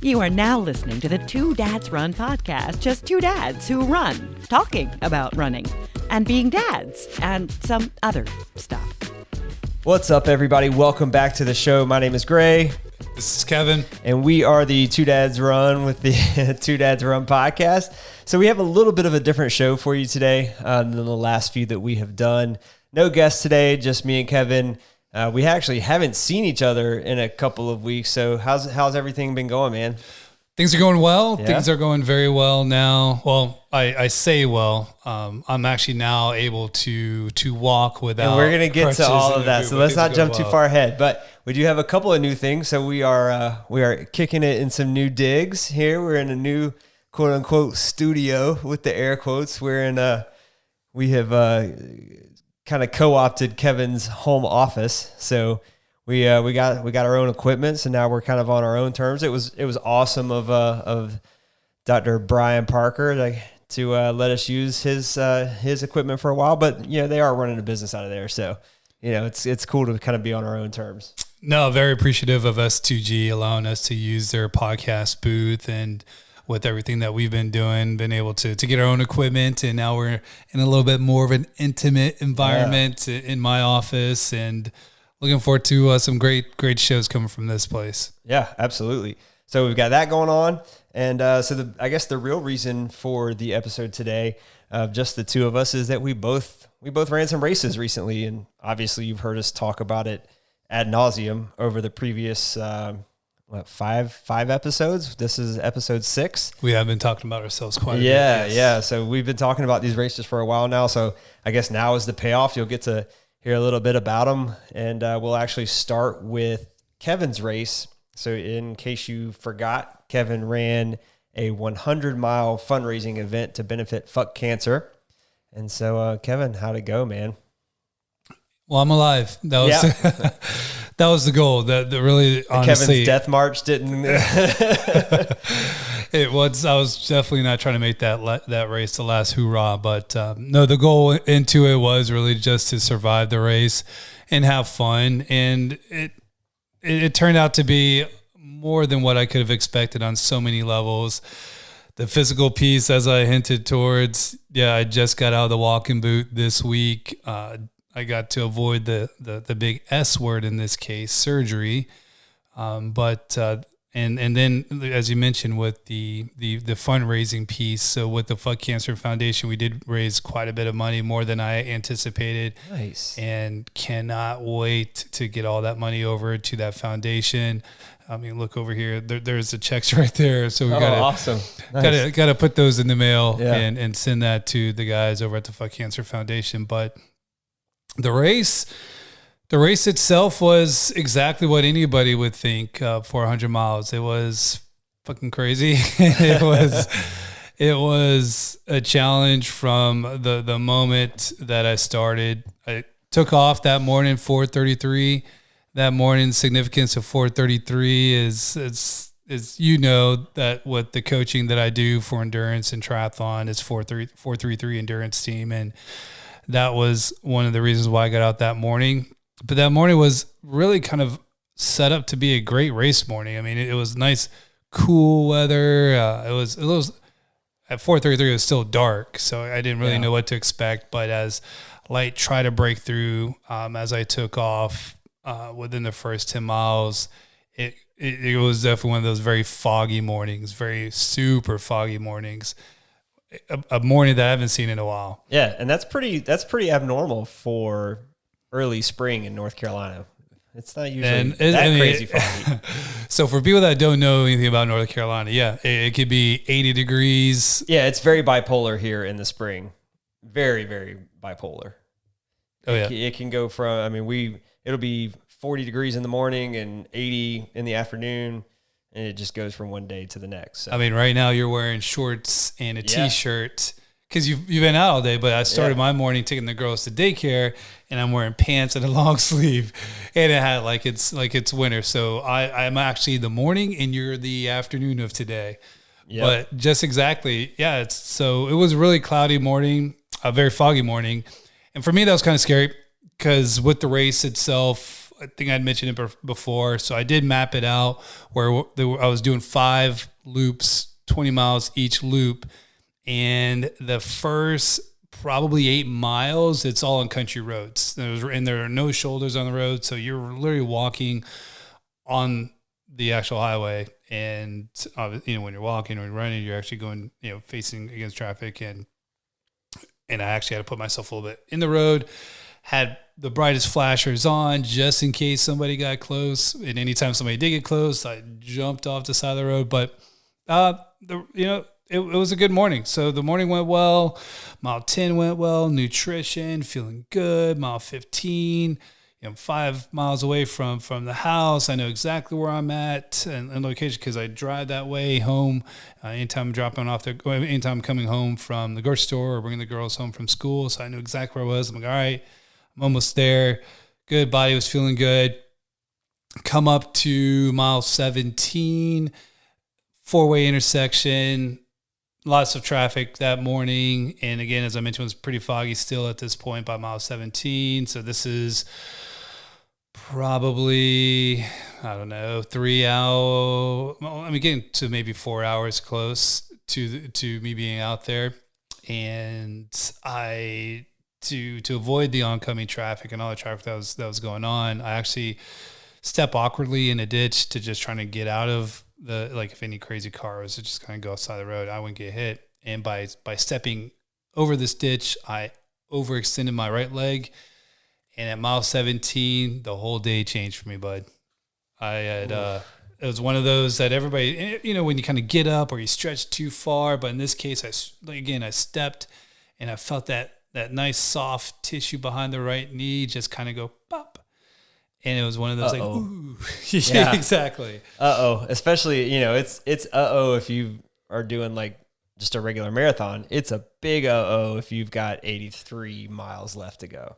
You are now listening to the Two Dads Run podcast. Just two dads who run, talking about running and being dads and some other stuff. What's up, everybody? Welcome back to the show. My name is Gray. This is Kevin. And we are the Two Dads Run with the Two Dads Run podcast. So we have a little bit of a different show for you today than the last few that we have done. No guests today, just me and Kevin. We actually haven't seen each other in a couple of weeks. So how's everything been going, man? Things are going well. Yeah. Things are going very well now. Well, I say well. I'm actually now able to walk without. And we're going to get to all of that. So let's not jump too well. far ahead. But we do have a couple of new things. So we are kicking it in some new digs here. We're in a new quote unquote studio with the air quotes. We have kind of co-opted Kevin's home office. So we got our own equipment. So now we're kind of on our own terms. It was awesome of Dr. Brian Parker to let us use his equipment for a while, but they are running a business out of there. So, it's cool to kind of be on our own terms. No, very appreciative of S2G allowing us to use their podcast booth, and with everything that we've been doing, been able to get our own equipment. And now we're in a little bit more of an intimate environment in my office, and looking forward to some great shows coming from this place. Yeah, absolutely. So we've got that going on. And I guess the real reason for the episode today of just the two of us is that we both ran some races recently. And obviously you've heard us talk about it ad nauseum over the previous, five episodes. This is episode 6. We have been talking about ourselves quite a bit. Yes. Yes. Yeah. So we've been talking about these races for a while now. So I guess now is the payoff. You'll get to hear a little bit about them. And we'll actually start with Kevin's race. So in case you forgot, Kevin ran a 100-mile fundraising event to benefit Fuck Cancer. And so, Kevin, how'd it go, man? Well, I'm alive. That was that was the goal. That really, honestly, Kevin's death march didn't. It was. I was definitely not trying to make that race the last hoorah, but no, the goal into it was really just to survive the race and have fun, and it turned out to be more than what I could have expected on so many levels. The physical piece, as I hinted towards, I just got out of the walking boot this week. I got to avoid the big S word in this case, surgery. But then, as you mentioned, with the fundraising piece, so with the Fuck Cancer Foundation, we did raise quite a bit of money, more than I anticipated. Nice. And cannot wait to get all that money over to that foundation. I mean, look over here. There's the checks right there. So we awesome. Nice. Gotta put those in the mail Yeah. and send that to the guys over at the Fuck Cancer Foundation. But the race itself was exactly what anybody would think for 100 miles. It was fucking crazy. It was a challenge from the moment that I started. I took off that morning, 4:33. That morning, significance of 4:33 is that with the coaching that I do for endurance and triathlon is 4:33 endurance team, and that was one of the reasons why I got out that morning. But that morning was really kind of set up to be a great race morning. I mean, it was nice, cool weather. It was at 4:33. It was still dark, so I didn't really know what to expect. But as light tried to break through, as I took off. Within the first 10 miles, it was definitely one of those very foggy mornings, very super foggy mornings, a morning that I haven't seen in a while. Yeah, and that's pretty abnormal for early spring in North Carolina. It's not usually crazy foggy. So for people that don't know anything about North Carolina, it could be 80 degrees. Yeah, it's very bipolar here in the spring. Very, very bipolar. Oh, yeah. It can go from, it'll be 40 degrees in the morning and 80 in the afternoon, and it just goes from one day to the next. So. Right now you're wearing shorts and a t-shirt because you've been out all day, but I started my morning taking the girls to daycare, and I'm wearing pants and a long sleeve and a hat like it's winter. So I'm actually the morning and you're the afternoon of today. Yep. But just exactly, so it was a really cloudy morning, a very foggy morning. And for me, that was kind of scary because with the race itself, I think I'd mentioned it before. So I did map it out where I was doing 5 loops, 20 miles each loop. And the first probably 8 miles, it's all on country roads. There are no shoulders on the road. So you're literally walking on the actual highway. And, when you're walking or running, you're actually going, facing against traffic. And I actually had to put myself a little bit in the road, had the brightest flashers on just in case somebody got close. And anytime somebody did get close, I jumped off the side of the road. But, it was a good morning. So the morning went well. Mile 10 went well. Nutrition, feeling good. Mile 15, 5 miles away from the house. I know exactly where I'm at and location because I drive that way home. Anytime I'm dropping off there, anytime I'm coming home from the grocery store or bringing the girls home from school. So I knew exactly where I was. I'm like, all right, I'm almost there. Good. Body was feeling good. Come up to mile 17, 4-way intersection. Lots of traffic that morning. And again, as I mentioned, it was pretty foggy still at this point by mile 17. So this is probably, 3 hours. Getting to maybe 4 hours close to me being out there. And to avoid the oncoming traffic and all the traffic that was going on, I actually step awkwardly in a ditch to just trying to get out of if any crazy car was to just kind of go outside the road, I wouldn't get hit. And by stepping over this ditch, I overextended my right leg. And at mile 17, the whole day changed for me, bud. I had, it was one of those that everybody, when you kind of get up or you stretch too far, but in this case, I stepped and I felt that nice soft tissue behind the right knee just kind of go pop. And it was one of those ooh. Yeah, exactly. Especially, it's if you are doing just a regular marathon. It's a big if you've got 83 miles left to go.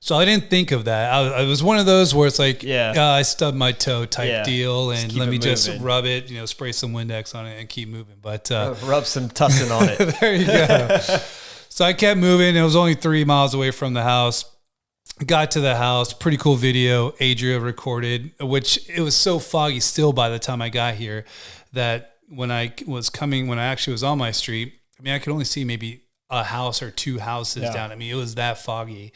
So I didn't think of that. I was one of those where it's I stubbed my toe type deal, and let me just rub it, spray some Windex on it and keep moving. But rub some Tussin on it. There you go. So I kept moving. It was only 3 miles away from the house. Got to the house, pretty cool video Adria recorded, which it was so foggy still by the time I got here that when I actually was on my street, I could only see maybe a house or 2 houses down. It was that foggy.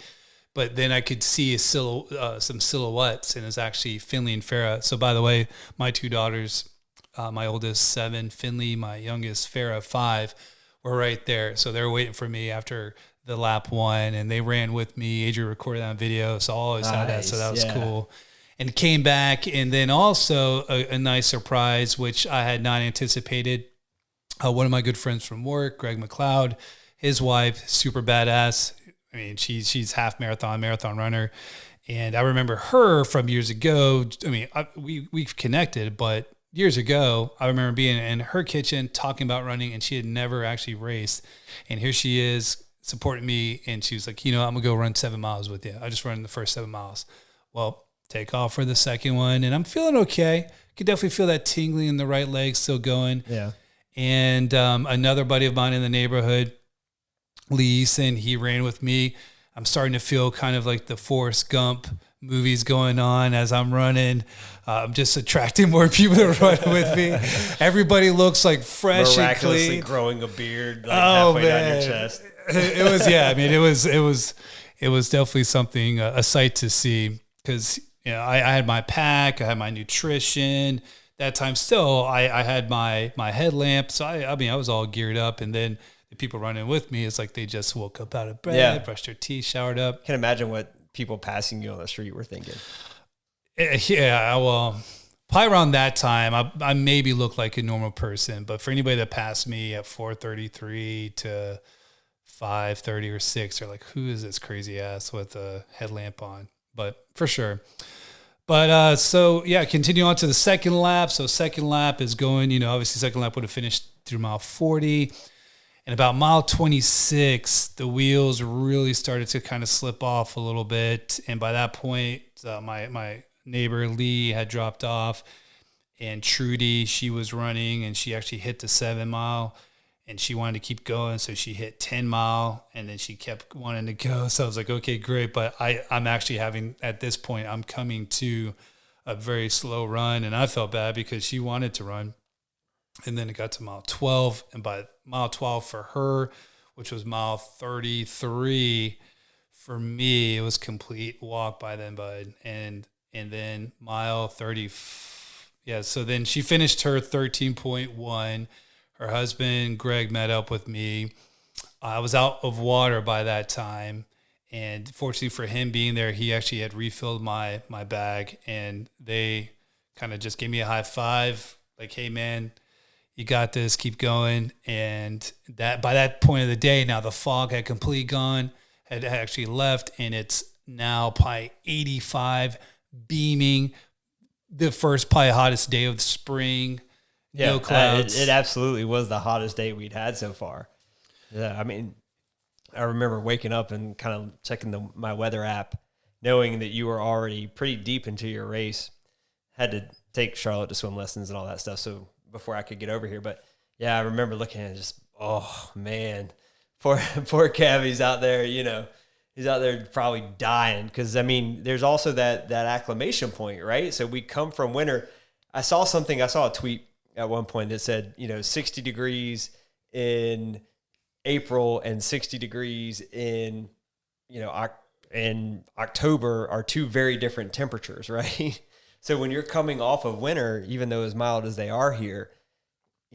But then I could see some silhouettes, and it's actually Finley and Farah. So by the way, my 2 daughters, my oldest 7, Finley, my youngest Farah 5, were right there. So they were waiting for me after the lap 1, and they ran with me. Adrian recorded that video, so I always had that, so that was cool. And came back, and then also a nice surprise, which I had not anticipated. One of my good friends from work, Greg McLeod, his wife, super badass. She's half marathon runner, and I remember her from years ago. We've connected, but years ago, I remember being in her kitchen talking about running, and she had never actually raced, and here she is, supporting me, and she was like, I'm gonna go run 7 miles with you. I just run the first 7 miles. Well, take off for the second one, and I'm feeling okay. Could definitely feel that tingling in the right leg still going. Yeah. And another buddy of mine in the neighborhood, Lee Eason, he ran with me. I'm starting to feel kind of like the Forrest Gump movies going on as I'm running. I'm just attracting more people to run with me. Everybody looks like fresh and clean. Growing a beard halfway down your chest. It was it was definitely something, a sight to see, because I had my pack, I had my nutrition. That time still, I had my headlamp, so I was all geared up. And then the people running with me, it's like they just woke up out of bed, brushed their teeth, showered up. I can imagine what people passing you on the street were thinking. Yeah, well, probably around that time, I maybe looked like a normal person, but for anybody that passed me at 4:33 to 5:30 or 6, they're like, who is this crazy ass with a headlamp on? But for sure. But continue on to the second lap. So second lap is going, obviously second lap would have finished through mile 40. And about mile 26, the wheels really started to kind of slip off a little bit. And by that point, my neighbor Lee had dropped off, and Trudy, she was running, and she actually hit the 7 mile. and she wanted to keep going. So she hit 10 mile and then she kept wanting to go. So I was like, okay, great. But I'm actually having, at this point, I'm coming to a very slow run, and I felt bad because she wanted to run. And then it got to mile 12, and by mile 12 for her, which was mile 33, for me, it was complete walk by then, bud. And then mile 30, so then she finished her 13.1. Her husband, Greg, met up with me. I was out of water by that time. And fortunately for him being there, he actually had refilled my bag. And they kind of just gave me a high five. Like, hey, man, you got this. Keep going. And that by that point of the day, now the fog had completely gone, had actually left. And it's now probably 85, beaming. The first, probably hottest day of the spring. Yeah, no clouds. It absolutely was the hottest day we'd had so far. Yeah, I mean, I remember waking up and kind of checking my weather app, knowing that you were already pretty deep into your race. Had to take Charlotte to swim lessons and all that stuff, so before I could get over here. But yeah, I remember looking at it just, oh man, poor Cavi's out there. You know, he's out there probably dying because I mean, there's also that acclimation point, right? So we come from winter. I saw a tweet at one point that said, 60 degrees in April and 60 degrees in October are two very different temperatures, right? So when you're coming off of winter, even though as mild as they are here,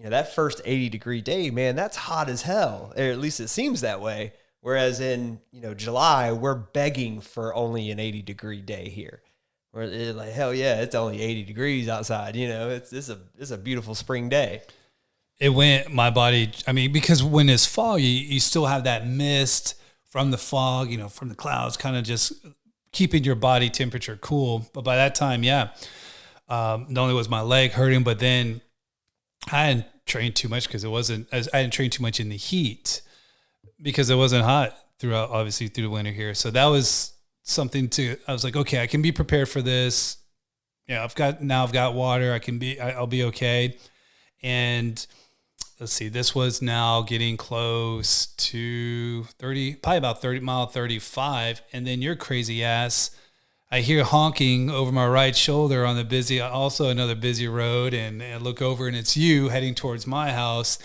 that first 80-degree day, man, that's hot as hell. Or at least it seems that way. Whereas in, July, we're begging for only an 80-degree day here. Where it's like, hell yeah, it's only 80 degrees outside. It's a beautiful spring day. It went, my body, I mean, because when it's fall, you still have that mist from the fog, from the clouds, kind of just keeping your body temperature cool. But by that time, not only was my leg hurting, but then I hadn't trained too much because I didn't train too much in the heat because it wasn't hot obviously through the winter here. So that was something I was like, okay, I can be prepared for this. I've got water. I'll be okay. And let's see, this was now getting close to 30, probably about 30 mile 35. And then your crazy ass, I hear honking over my right shoulder on another busy road. And I look over and it's you heading towards my house.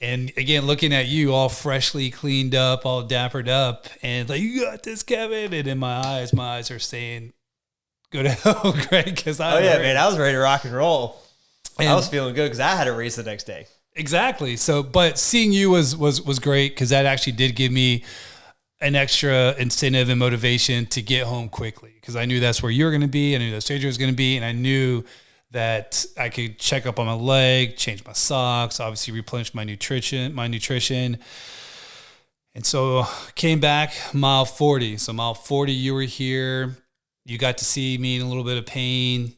And again, looking at you all freshly cleaned up, all dappered up, and like, you got this, Kevin. And in my eyes are saying, go to hell, Greg, because man, I was ready to rock and roll. And I was feeling good because I had a race the next day. Exactly. So, but seeing you was great because that actually did give me an extra incentive and motivation to get home quickly because I knew that's where you were going to be. I knew that Stranger was going to be, and I knew that I could check up on my leg, change my socks, obviously replenish my nutrition. And so came back mile 40. So mile 40, you were here. You got to see me in a little bit of pain.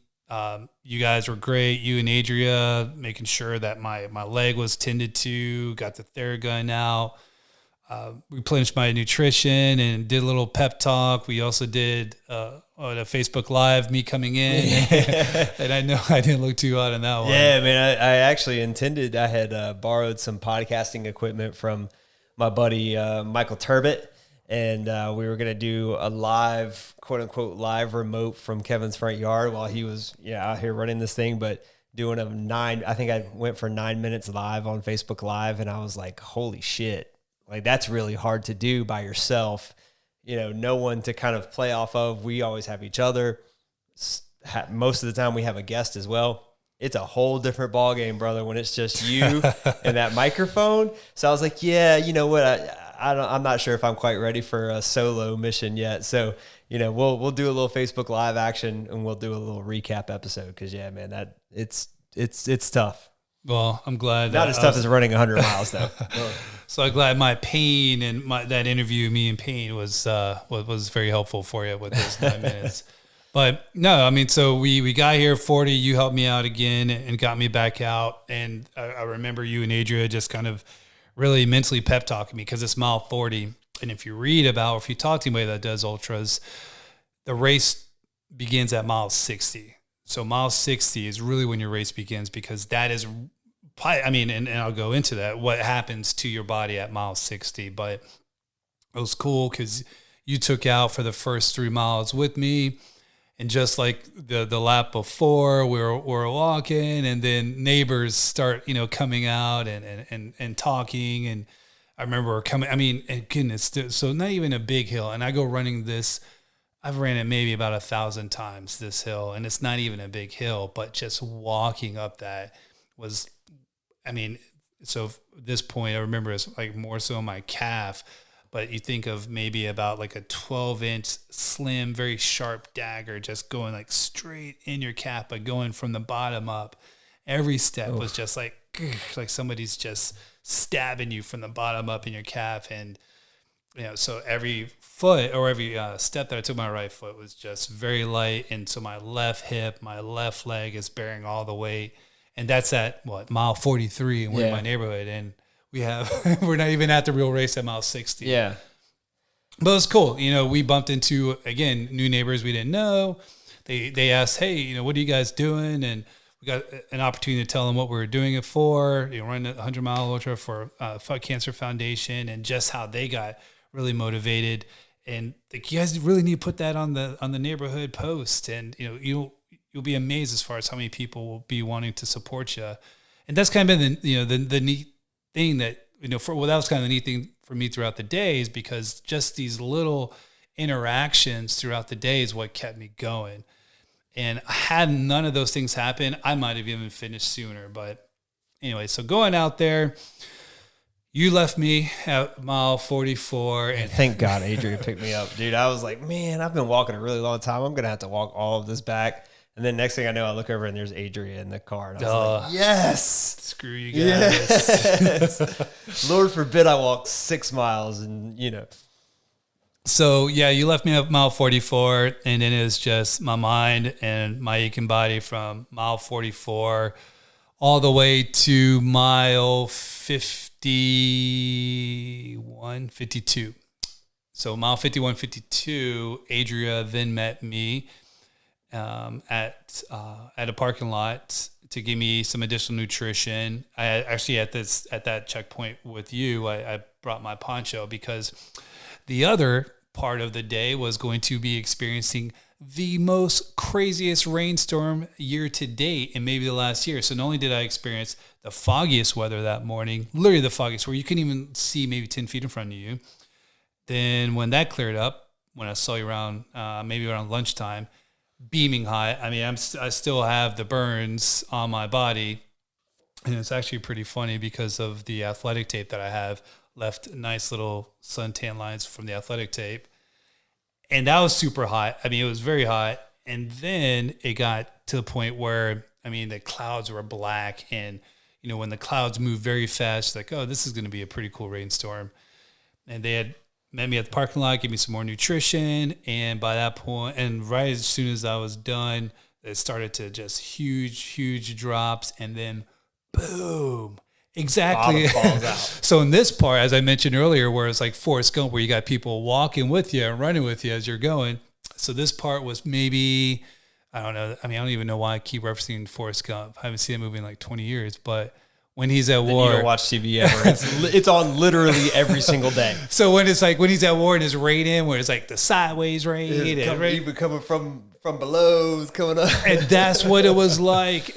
You guys were great. You and Adria making sure that my leg was tended to, got the Theragun out, replenished my nutrition and did a little pep talk. We also did on a Facebook Live, me coming in. And I know I didn't look too hot on that one. Yeah, man, I actually I had borrowed some podcasting equipment from my buddy Michael Turbot. And we were going to do a live, quote unquote, live remote from Kevin's front yard while he was out here running this thing, but doing I think I went for 9 minutes live on Facebook Live. And I was like, holy shit, like that's really hard to do by yourself. No one to kind of play off of. We always have each other. Most of the time we have a guest as well. It's a whole different ball game, brother, when it's just you and that microphone. So I was like, yeah, you know what? I'm not sure if I'm quite ready for a solo mission yet. So, we'll do a little Facebook Live action and we'll do a little recap episode. Cause yeah, man, that it's tough. Well, I'm glad. Not as tough as running 100 miles though. So I'm glad my pain and that interview, me in pain was very helpful for you with those 9 minutes. But no, I mean, so we got here 40, you helped me out again and got me back out. And I remember you and Adria just kind of really mentally pep talking me because it's mile 40. And if you read about, or if you talk to anybody that does ultras, the race begins at mile 60. So mile 60 is really when your race begins because that is I mean, and I'll go into that, what happens to your body at mile 60, but it was cool because you took out for the first 3 miles with me. And just like the lap before, we're walking, and then neighbors start, coming out and talking. And I remember coming, I mean, and goodness, so not even a big hill. And I go running this, I've ran it maybe about 1,000 times, this hill, and it's not even a big hill, but just walking up that was, I mean, so at this point, I remember it's like more so my calf. But you think of maybe about like a 12-inch slim, very sharp dagger just going like straight in your calf, but going from the bottom up. Every step was just like somebody's just stabbing you from the bottom up in your calf. And, so every foot or every step that I took my right foot was just very light. And so my left hip, my left leg is bearing all the weight. And that's at mile 43, and we're in my neighborhood. And we're not even at the real race at mile 60. Yeah. But it was cool. We bumped into, again, new neighbors we didn't know. They asked, hey, what are you guys doing? And we got an opportunity to tell them what we were doing it for, running a 100-mile ultra for Fuck Cancer Foundation, and just how they got really motivated. And like, you guys really need to put that on the neighborhood post. And, you'll be amazed as far as how many people will be wanting to support you. And that's kind of been the neat thing that, that was kind of the neat thing for me throughout the day, is because just these little interactions throughout the day is what kept me going. And had none of those things happen, I might have even finished sooner. But anyway, so going out there, you left me at mile 44. And thank God Adria picked me up, dude. I was like, man, I've been walking a really long time. I'm going to have to walk all of this back. And then next thing I know, I look over and there's Adria in the car. And I was like, yes. Screw you guys. Yes. Lord forbid I walk 6 miles and, So, yeah, you left me at mile 44, and then it was just my mind and my aching body from mile 44 all the way to mile 51, 52. So mile 51, 52, Adria then met me at a parking lot to give me some additional nutrition. I actually at that checkpoint with you, I brought my poncho because the other part of the day was going to be experiencing the most craziest rainstorm year to date and maybe the last year. So not only did I experience the foggiest weather that morning, literally the foggiest, where you couldn't even see maybe 10 feet in front of you. Then when that cleared up, when I saw you around maybe around lunchtime, beaming hot. I mean, I still have the burns on my body, and it's actually pretty funny because of the athletic tape that I have left. Nice little suntan lines from the athletic tape, and that was super hot. I mean, it was very hot, and then it got to the point where the clouds were black, and when the clouds move very fast, like, oh, this is going to be a pretty cool rainstorm, and they had met me at the parking lot, gave me some more nutrition. And by that point, and right as soon as I was done, it started to just huge drops. And then boom, exactly. Falls out. So in this part, as I mentioned earlier, where it's like Forrest Gump, where you got people walking with you and running with you as you're going. So this part was maybe, I don't know. I don't even know why I keep referencing Forrest Gump. I haven't seen that movie in like 20 years, but when he's at war, you don't watch TV ever. It's on literally every single day. So when he's at war and his raid in, where it's like the sideways raid, even coming from below, it's coming up, and that's what it was like.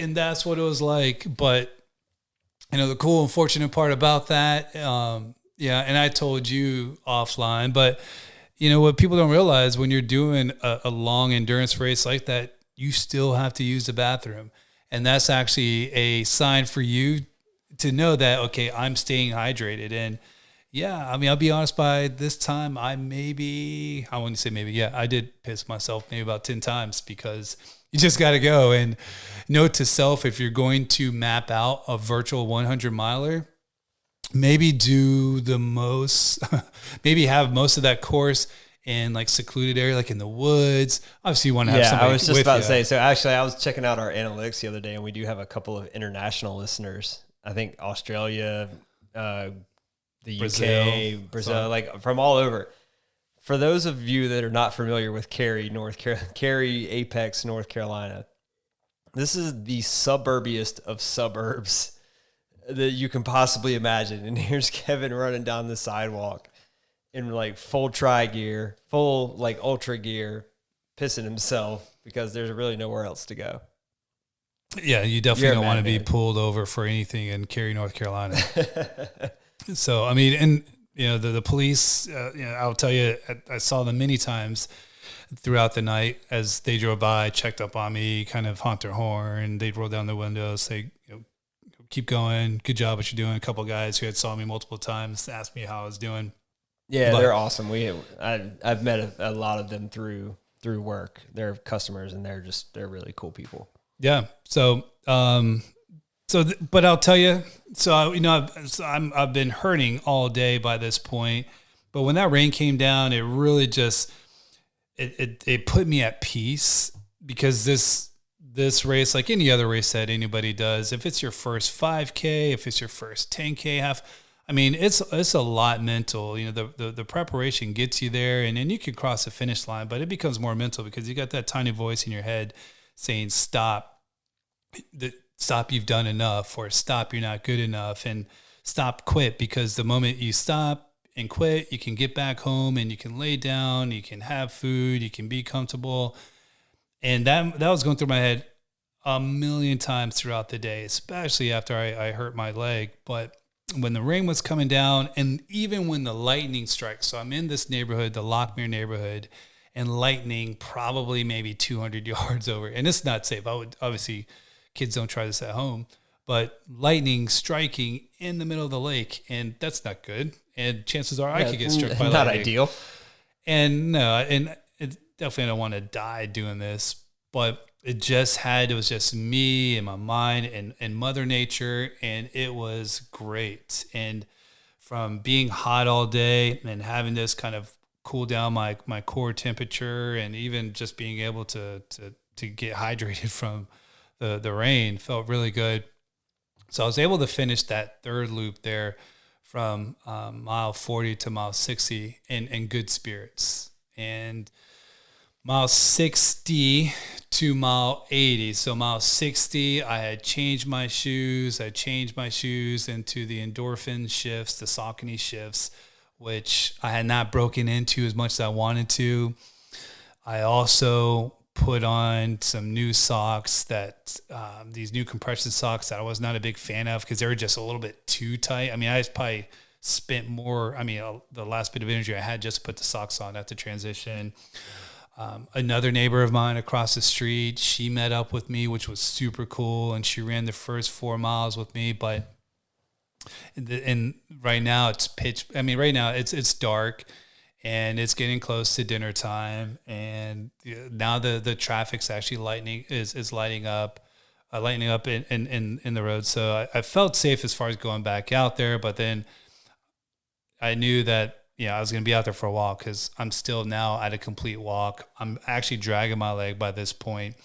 But the cool and fortunate part about that, and I told you offline, but what people don't realize when you're doing a long endurance race like that, you still have to use the bathroom, and that's actually a sign for you to know that, okay, I'm staying hydrated. And I'll be honest, by this time, I wouldn't say maybe, I did piss myself maybe about 10 times, because you just got to go. And note to self, if you're going to map out a virtual 100 miler, maybe do the most, maybe have most of that course in like secluded area, like in the woods. Obviously you want to have somebody. I was just with about you. to say, so actually I was checking out our analytics the other day, and we do have a couple of international listeners. I think Australia, the UK, Brazil, like from all over. For those of you that are not familiar with Cary, Apex, North Carolina, this is the suburbiest of suburbs that you can possibly imagine. And here's Kevin running down the sidewalk in like full tri gear, full like ultra gear, pissing himself because there's really nowhere else to go. Yeah, you definitely don't want to be pulled over for anything in Cary, North Carolina. So, I mean, and the police, I'll tell you, I saw them many times throughout the night as they drove by, checked up on me, kind of honk their horn. They'd roll down the windows, say, keep going, good job, what you're doing. A couple of guys who had saw me multiple times asked me how I was doing. Yeah, they're awesome. I've met a lot of them through work. They're customers, and they're really cool people. Yeah. So, but I'll tell you, I've been hurting all day by this point, but when that rain came down, it really just, it put me at peace, because this race, like any other race that anybody does, if it's your first 5K, if it's your first 10K half, I mean, it's a lot mental. The preparation gets you there, and then you can cross the finish line, but it becomes more mental because you got that tiny voice in your head saying, stop, you've done enough, or stop, you're not good enough, and stop, quit, because the moment you stop and quit, you can get back home and you can lay down, you can have food, you can be comfortable. And that was going through my head a million times throughout the day, especially after I hurt my leg. But when the rain was coming down, and even when the lightning strikes, so I'm in this neighborhood, the Lockmere neighborhood, and lightning probably maybe 200 yards over. And it's not safe. Obviously, kids don't try this at home, but lightning striking in the middle of the lake, and that's not good. And chances are I could get struck by lightning. Not ideal. And no, and definitely I don't want to die doing this, but it was just me and my mind and Mother Nature, and it was great. And from being hot all day and having this kind of cool down my core temperature, and even just being able to get hydrated from the rain, felt really good. So I was able to finish that third loop there from mile 40 to mile 60 in good spirits. And mile 60 to mile 80. So mile 60, I had changed my shoes. I changed my shoes into the endorphin shifts, the Saucony shifts, which I had not broken into as much as I wanted to. I also put on some new socks these new compression socks that I was not a big fan of because they were just a little bit too tight. I mean, I probably spent more, the last bit of energy I had just to put the socks on at the transition. Another neighbor of mine across the street, she met up with me, which was super cool. And she ran the first 4 miles with me, but right now it's dark and it's getting close to dinner time. And now the traffic's actually lighting up in the road. So I felt safe as far as going back out there, but then I knew that, I was going to be out there for a while because I'm still now at a complete walk. I'm actually dragging my leg by this point,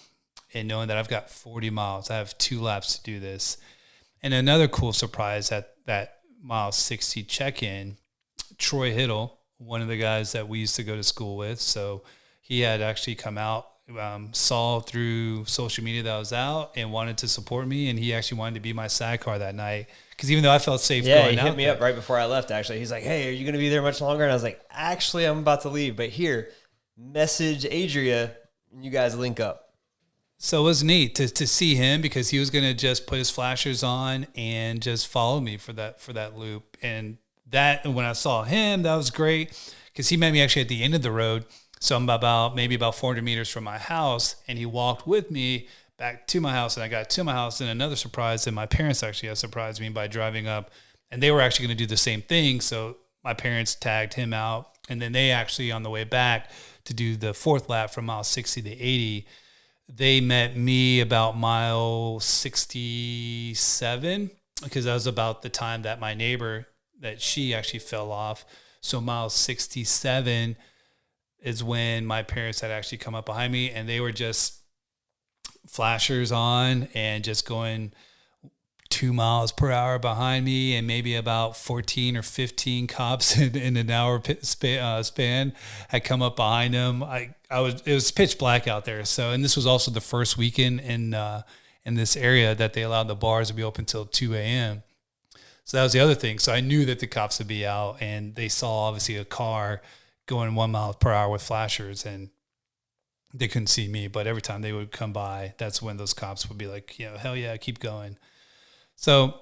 and knowing that I've got 40 miles, I have 2 laps to do this. And another cool surprise at that mile 60 check-in, Troy Hiddle, one of the guys that we used to go to school with. So he had actually come out, saw through social media that I was out and wanted to support me. And he actually wanted to be my sidecar that night. Because even though I felt safe going out, he hit me up right before I left, actually. He's like, hey, are you going to be there much longer? And I was like, actually, I'm about to leave. But here, message Adria, and you guys link up. So it was neat to see him, because he was going to just put his flashers on and just follow me for that loop. And when I saw him, that was great, because he met me actually at the end of the road. So I'm about 400 meters from my house, and he walked with me back to my house, and I got to my house. And another surprise, and my parents actually have surprised me by driving up, and they were actually going to do the same thing. So my parents tagged him out, and then they actually, on the way back to do the 4th lap from mile 60 to 80, they met me about mile 67, because that was about the time that my neighbor, that she actually fell off. So mile 67 is when my parents had actually come up behind me, and they were just flashers on and just going 2 miles per hour behind me, and maybe about 14 or 15 cops in an hour span had come up behind them. It was pitch black out there. So, and this was also the first weekend in this area that they allowed the bars to be open till 2 a.m. So that was the other thing. So I knew that the cops would be out, and they saw obviously a car going 1 mile per hour with flashers, and they couldn't see me. But every time they would come by, that's when those cops would be like, hell yeah, keep going. So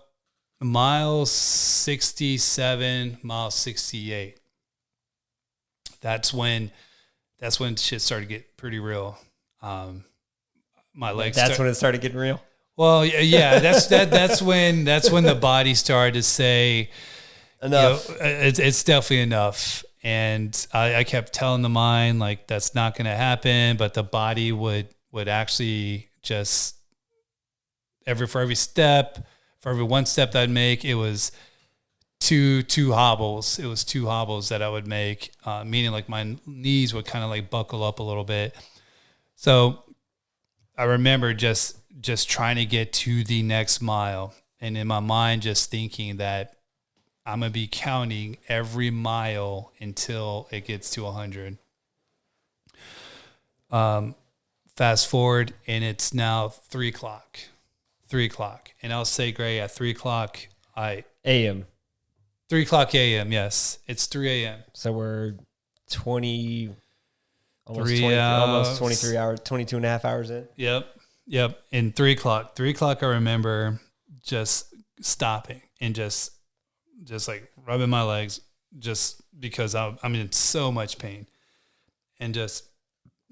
mile 67, mile 68. That's when shit started to get pretty real. My legs. That's when it started getting real. Well, yeah, that's when the body started to say, Enough. It's definitely enough. And I kept telling the mind like that's not going to happen, but the body would actually just for every one step that I'd make, it was two hobbles. It was 2 hobbles that I would make, meaning like my knees would kind of like buckle up a little bit. So I remember just trying to get to the next mile, and in my mind just thinking that I'm going to be counting every mile until it gets to 100. Fast forward, and it's now 3 o'clock. 3 o'clock. And I'll say, Gray, at 3 o'clock, AM. 3 o'clock a.m., yes. It's 3 a.m. So we're 20, almost 23 hours, 22 and a half hours in. Yep. And 3 o'clock. 3 o'clock, I remember just stopping and just like rubbing my legs just because I'm in so much pain, and just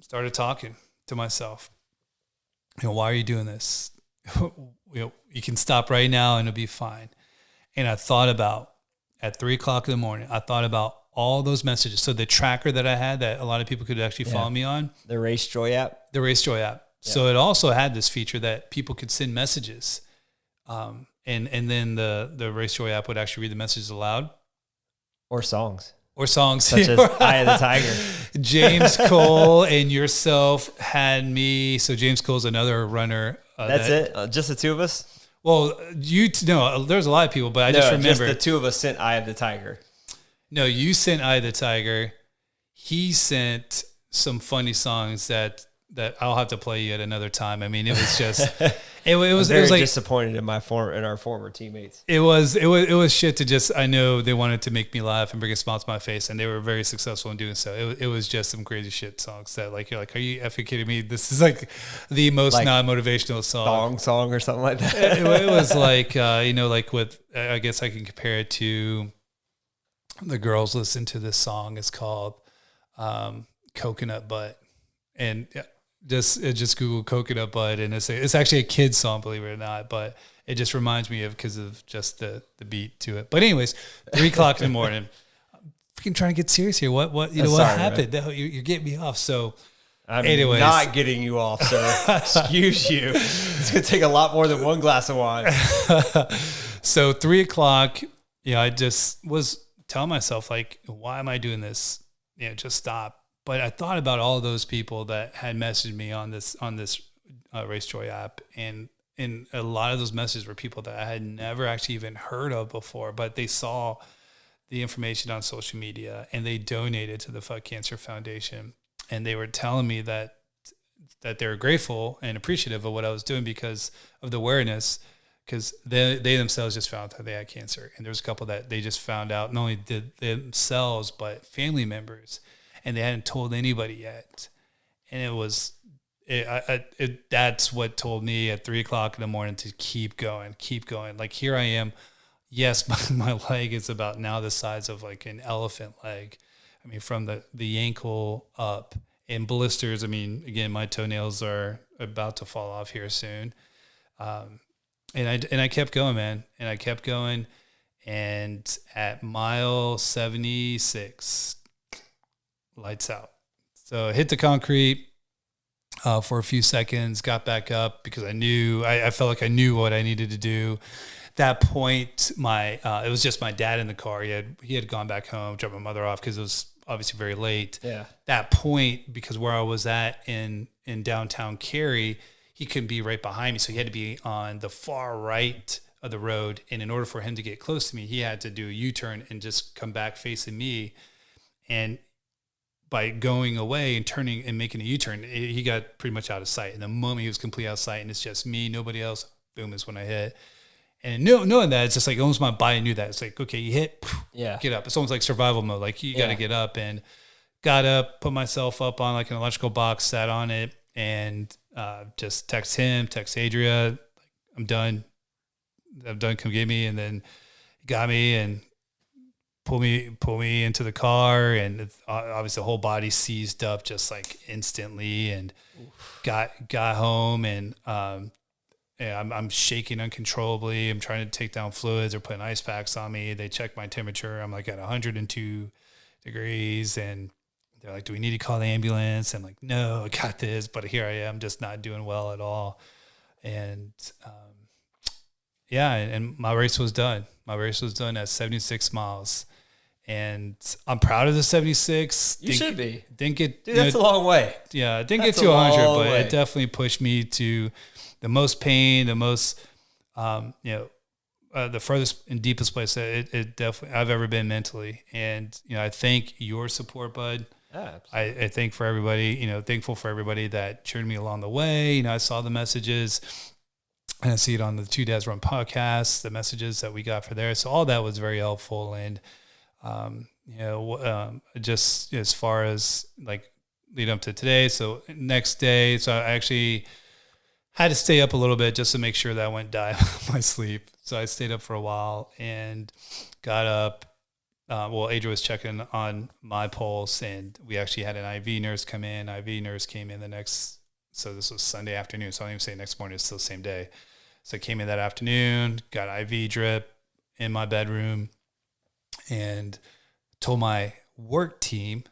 started talking to myself. Why are you doing this? You can stop right now and it'll be fine. And I thought about, at 3 o'clock in the morning, I thought about all those messages. So the tracker that I had that a lot of people could actually follow me on. The Race Joy app. Yeah. So it also had this feature that people could send messages. And then the Race Joy app would actually read the messages aloud. Or songs. Such as Eye of the Tiger. James Cole and yourself had me. So James Cole's another runner. That's it? Just the 2 of us? Well, there's a lot of people, but I just remember. Just the 2 of us sent Eye of the Tiger. No, you sent Eye of the Tiger. He sent some funny songs that I'll have to play you at another time. I mean, it was just, it was like disappointed in our former teammates. It was shit to just, I know they wanted to make me laugh and bring a smile to my face, and they were very successful in doing so. It was just some crazy shit songs that like, you're like, are you effing kidding me? This is like the most non-motivational song or something like that. It was like, like with, I guess I can compare it to the girls listen to this song. It's called Coconut Butt. And just Google Coconut Butt, and it's actually a kid's song, believe it or not, but it just reminds me of, because of just the beat to it. But anyways, 3 o'clock in the morning, I'm freaking trying to get serious here. What what happened? Right? You're getting me off. So I'm not getting you off, sir. Excuse you. It's going to take a lot more than one glass of wine. So 3 o'clock, I just was telling myself, like, why am I doing this? Just stop. But I thought about all of those people that had messaged me on this Race Joy app, and a lot of those messages were people that I had never actually even heard of before, but they saw the information on social media and they donated to the Fuck Cancer Foundation, and they were telling me that they were grateful and appreciative of what I was doing because of the awareness, because they themselves just found out that they had cancer, and there was a couple that they just found out, not only did themselves but family members. And they hadn't told anybody yet. And that's what told me at 3 o'clock in the morning to keep going. Like, here I am. Yes, my leg is about now the size of like an elephant leg. I mean, from the ankle up, and blisters. I mean, again, my toenails are about to fall off here soon. And I kept going, man. And I kept going. And at mile 76, lights out. So I hit the concrete for a few seconds, got back up because I felt like I knew what I needed to do. That point, it was just my dad in the car. He had gone back home, dropped my mother off because it was obviously very late. Yeah. That point, because where I was at in downtown Cary, he couldn't be right behind me, so he had to be on the far right of the road. And in order for him to get close to me, he had to do a U-turn and just come back facing me. And by going away and turning and making a U-turn, he got pretty much out of sight. And the moment he was completely out of sight and it's just me, nobody else, boom, is when I hit. And knowing that, it's just like almost my body knew that. It's like, okay, you hit, Yeah. get up. It's almost like survival mode. Like you got to get up, and got up, put myself up on like an electrical box, sat on it, and just text him, text Adria, like, I'm done, come get me. And then he got me and pull me into the car, and obviously the whole body seized up just like instantly, and got home, and I'm shaking uncontrollably. I'm trying to take down fluids. They're putting ice packs on me. They check my temperature. I'm like at 102 degrees, and they're like, do we need to call the ambulance? I'm like, no, I got this. But here I am, just not doing well at all. And and my race was done. My race was done at 76 miles. And I'm proud of the 76. You should be. Didn't get, Dude, that's a long way. Yeah, I didn't That's get to a 100, long but way. it definitely pushed me to the most pain, the most, the furthest and deepest place that it definitely I've ever been mentally. And, I thank your support, bud. Yeah, I thank for everybody, thankful for everybody that cheered me along the way. I saw the messages, and I see it on the Two Dads Run podcast, the messages that we got for there. So all that was very helpful. And, just as far as like lead up to today. So next day, so I actually had to stay up a little bit just to make sure that I wouldn't die of my sleep. So I stayed up for a while and got up. Adria was checking on my pulse, and we actually had an IV nurse come in. IV nurse came in so this was Sunday afternoon. So I don't even say next morning, it's still the same day. So I came in that afternoon, got IV drip in my bedroom, and told my work team,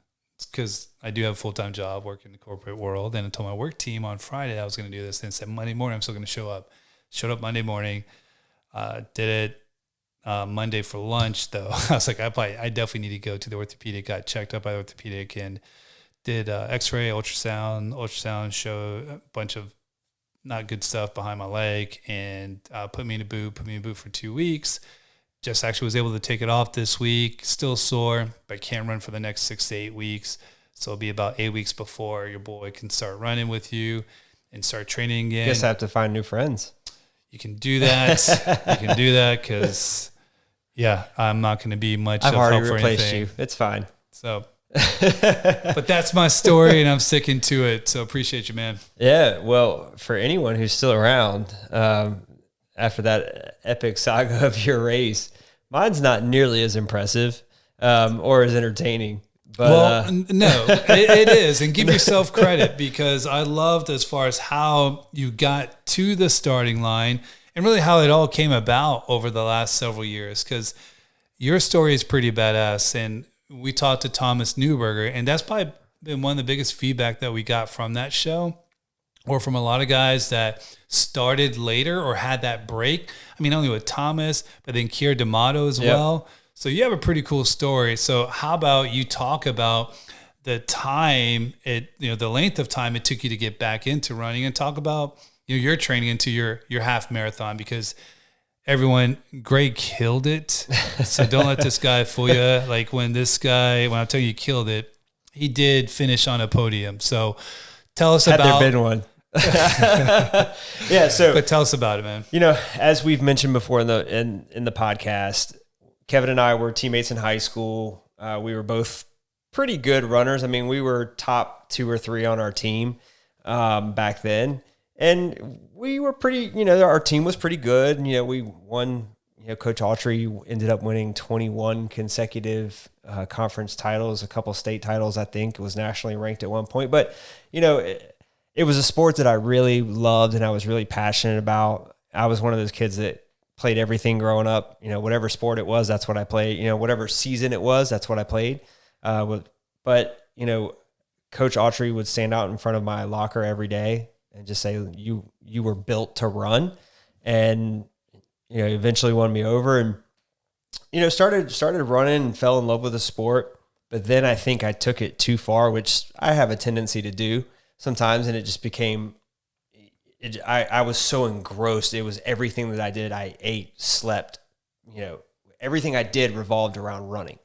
because I do have a full-time job working in the corporate world, and I told my work team on Friday I was going to do this, and said Monday morning I'm still going to show up. Showed up Monday morning, did it Monday for lunch, though. I was like, I definitely need to go to the orthopedic. Got checked up by the orthopedic and did X-ray, ultrasound showed a bunch of not good stuff behind my leg, and put me in a boot for 2 weeks. Just actually was able to take it off this week. Still sore, but can't run for the next 6 to 8 weeks. So it'll be about 8 weeks before your boy can start running with you and start training again. Guess I have to find new friends. You can do that. Because, I'm not going to be much I've of already help for replaced anything. you. It's fine. So, but that's my story, and I'm sticking to it. So appreciate you, man. Yeah. Well, for anyone who's still around, after that epic saga of your race, mine's not nearly as impressive or as entertaining. But, no, it is. And give yourself credit, because I loved as far as how you got to the starting line and really how it all came about over the last several years, because your story is pretty badass. And we talked to Thomas Newberger, and that's probably been one of the biggest feedback that we got from that show, or from a lot of guys that started later or had that break. I mean, not only with Thomas, but then Keir D'Amato as well. So you have a pretty cool story. So how about you talk about the time, the length of time it took you to get back into running, and talk about your training into your half marathon, because everyone, Greg killed it. So don't let this guy fool you. Like when I'm telling you he killed it, he did finish on a podium. So tell us about. Had there been one. Yeah. So, but tell us about it, man. As we've mentioned before in the podcast, Kevin and I were teammates in high school. We were both pretty good runners. I mean, we were top 2 or 3 on our team back then, and we were pretty. Our team was pretty good. We won. Coach Autry ended up winning 21 consecutive conference titles, a couple state titles. I think was nationally ranked at one point. But it was a sport that I really loved and I was really passionate about. I was one of those kids that played everything growing up. Whatever sport it was, that's what I played. Whatever season it was, that's what I played. But Coach Autry would stand out in front of my locker every day and just say, "You were built to run," and eventually won me over, and started running and fell in love with the sport. But then I think I took it too far, which I have a tendency to do sometimes, and it just became. I was so engrossed. It was everything that I did. I ate, slept, everything I did revolved around running,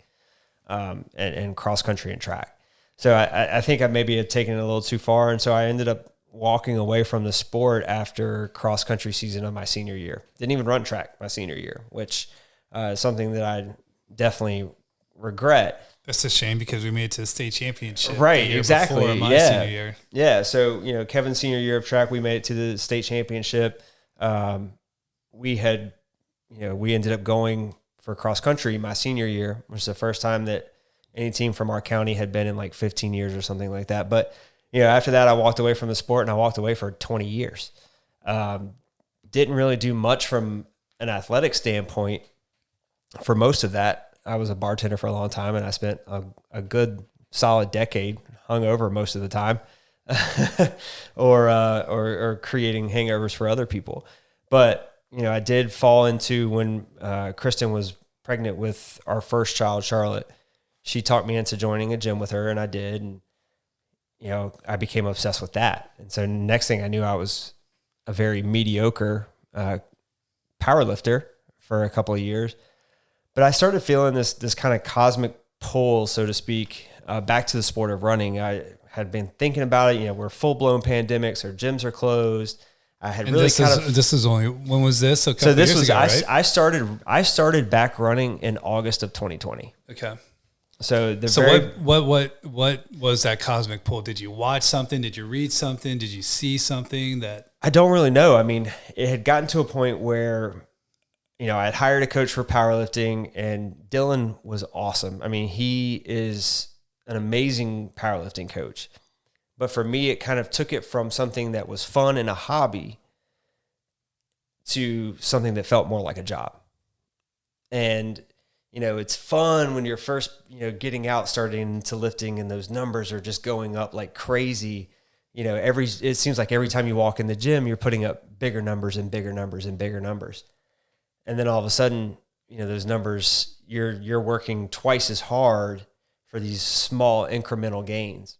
and cross country and track. So I think I maybe had taken it a little too far. And so I ended up walking away from the sport after cross country season of my senior year. Didn't even run track my senior year, which is something that I definitely regret. That's a shame because we made it to the state championship. Right, exactly. Before my senior year. Yeah. So, Kevin's senior year of track, we made it to the state championship. We ended up going for cross country my senior year, which is the first time that any team from our county had been in like 15 years or something like that. But, after that, I walked away from the sport, and I walked away for 20 years. Didn't really do much from an athletic standpoint for most of that. I was a bartender for a long time, and I spent a good solid decade hungover most of the time, or creating hangovers for other people. But I did fall into when Kristen was pregnant with our first child, Charlotte. She talked me into joining a gym with her, and I did. And I became obsessed with that. And so next thing I knew, I was a very mediocre power lifter for a couple of years. But I started feeling this kind of cosmic pull, so to speak, back to the sport of running. I had been thinking about it. We're full-blown pandemics. Our gyms are closed. I had really this is only, when was this? So this was, ago, right? I started back running in August of 2020. Okay. So what was that cosmic pull? Did you watch something? Did you read something? Did you see something that? I don't really know. I mean, it had gotten to a point where, I had hired a coach for powerlifting, and Dylan was awesome. I mean, he is an amazing powerlifting coach. But for me, it kind of took it from something that was fun and a hobby to something that felt more like a job. And it's fun when you're first, getting out, starting to lifting, and those numbers are just going up like crazy. It seems like every time you walk in the gym, you're putting up bigger numbers and bigger numbers and bigger numbers. And then all of a sudden, those numbers, you're working twice as hard for these small incremental gains.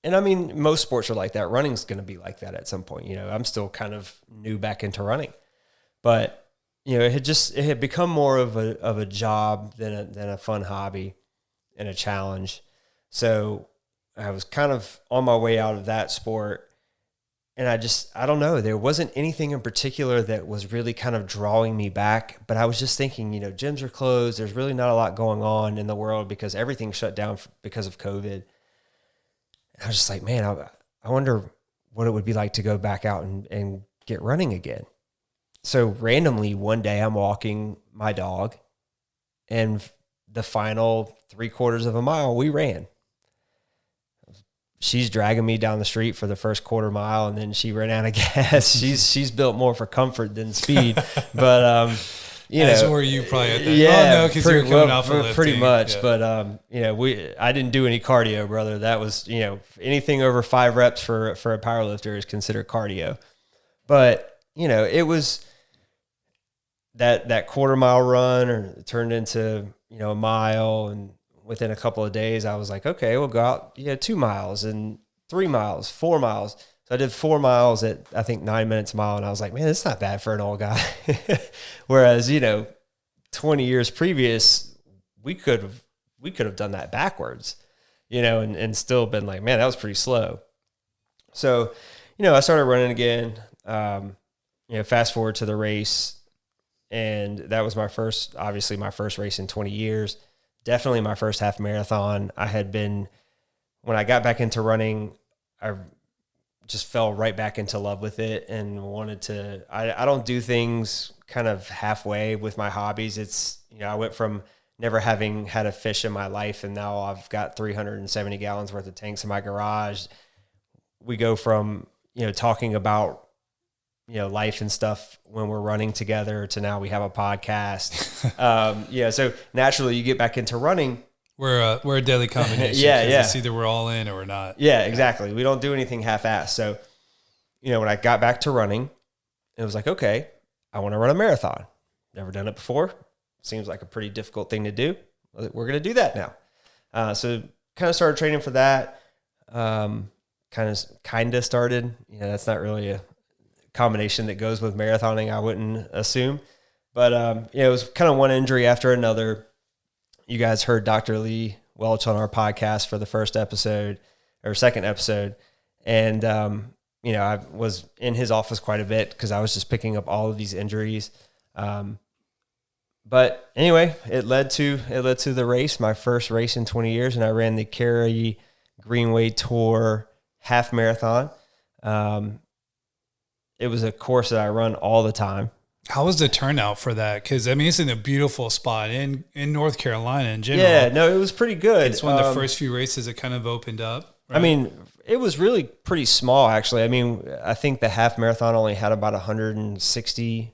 And I mean, most sports are like that. Running's going to be like that at some point. I'm still kind of new back into running, but it had become more of a job than a fun hobby and a challenge. So I was kind of on my way out of that sport, and I don't know, there wasn't anything in particular that was really kind of drawing me back, but I was just thinking, gyms are closed. There's really not a lot going on in the world because everything shut down because of COVID. And I was just like, man, I wonder what it would be like to go back out and get running again. So randomly one day I'm walking my dog, and the final 3/4 of a mile we ran. She's dragging me down the street for the first quarter mile, and then she ran out of gas. She's built more for comfort than speed, but That's where you probably at that. Yeah, because you're coming off of lifting. Pretty much. Yeah. But I didn't do any cardio, brother. That was anything over 5 reps for a power lifter is considered cardio. But it was that quarter mile run, or it turned into a mile, and within a couple of days I was like, okay, we'll go out 2 miles and 3 miles, 4 miles. So I did 4 miles at, I think, 9 minutes a mile, and I was like, man, it's not bad for an old guy. Whereas 20 years previous, we could have done that backwards, and still been like, man, that was pretty slow. So I started running again. Fast forward to the race, and that was my first race in 20 years. Definitely my first half marathon. When I got back into running, I just fell right back into love with it and wanted to, I don't do things kind of halfway with my hobbies. It's, I went from never having had a fish in my life, and now I've got 370 gallons worth of tanks in my garage. We go from, talking about, life and stuff when we're running together to now we have a podcast. So naturally you get back into running. We're a deadly combination. Yeah. It's either we're all in or we're not. Yeah, exactly. We don't do anything half-assed. So, when I got back to running, it was like, okay, I want to run a marathon. Never done it before. Seems like a pretty difficult thing to do. We're going to do that now. So kind of started training for that. Kind of started, that's not really a combination that goes with marathoning, I wouldn't assume. But, it was kind of one injury after another. You guys heard Dr. Lee Welch on our podcast for the first episode or second episode. And, I was in his office quite a bit because I was just picking up all of these injuries. But anyway, it led to the race, my first race in 20 years, and I ran the Cary Greenway Tour half marathon. It was a course that I run all the time. How was the turnout for that? Because, I mean, it's in a beautiful spot in North Carolina in general. Yeah, no, it was pretty good. It's one of the first few races that kind of opened up. Right? I mean, it was really pretty small, actually. I mean, I think the half marathon only had about 160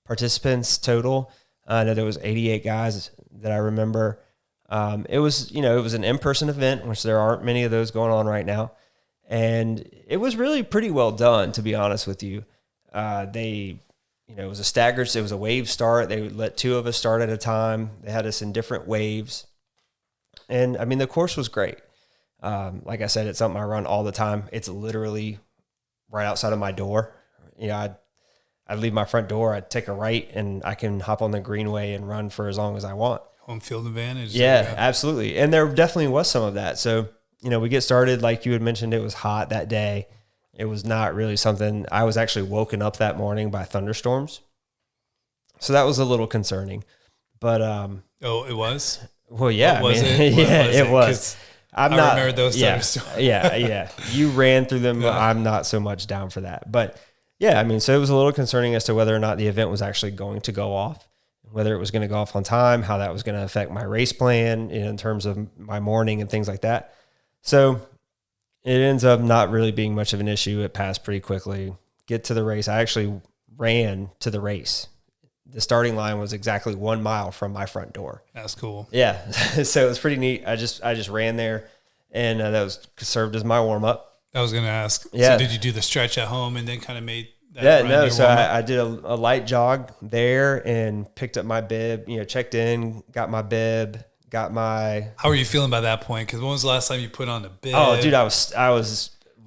participants total. I know there was 88 guys that I remember. It was an in-person event, which there aren't many of those going on right now. And it was really pretty well done, to be honest with you. It was it was a wave start. They would let two of us start at a time. They had us in different waves. And I mean, the course was great. Like I said, it's something I run all the time. It's literally right outside of my door. I'd leave my front door, I'd take a right, and I can hop on the Greenway and run for as long as I want. Home field advantage. Yeah, absolutely. And there definitely was some of that. So, we get started, like you had mentioned, it was hot that day. It was not really something, I was actually woken up that morning by thunderstorms. So that was a little concerning. But it was? Well, yeah. Was it? Yeah, it was. I remember those thunderstorms. Yeah. You ran through them. Yeah. I'm not so much down for that. But yeah, I mean, so it was a little concerning as to whether or not the event was actually going to go off, whether it was going to go off on time, how that was going to affect my race plan in terms of my morning and things like that. So it ends up not really being much of an issue. It passed pretty quickly. Get to the race. I actually ran to the race. The starting line was exactly 1 mile from my front door. That's cool. Yeah. So it was pretty neat. I just ran there, and that served as my warm up. I was going to ask. Yeah. So did you do the stretch at home and then kind of made that? Yeah, no. So I did a light jog there and picked up my bib, checked in, got my bib, got my. How were you feeling by that point? Because when was the last time you put on the bib? Oh, dude, I was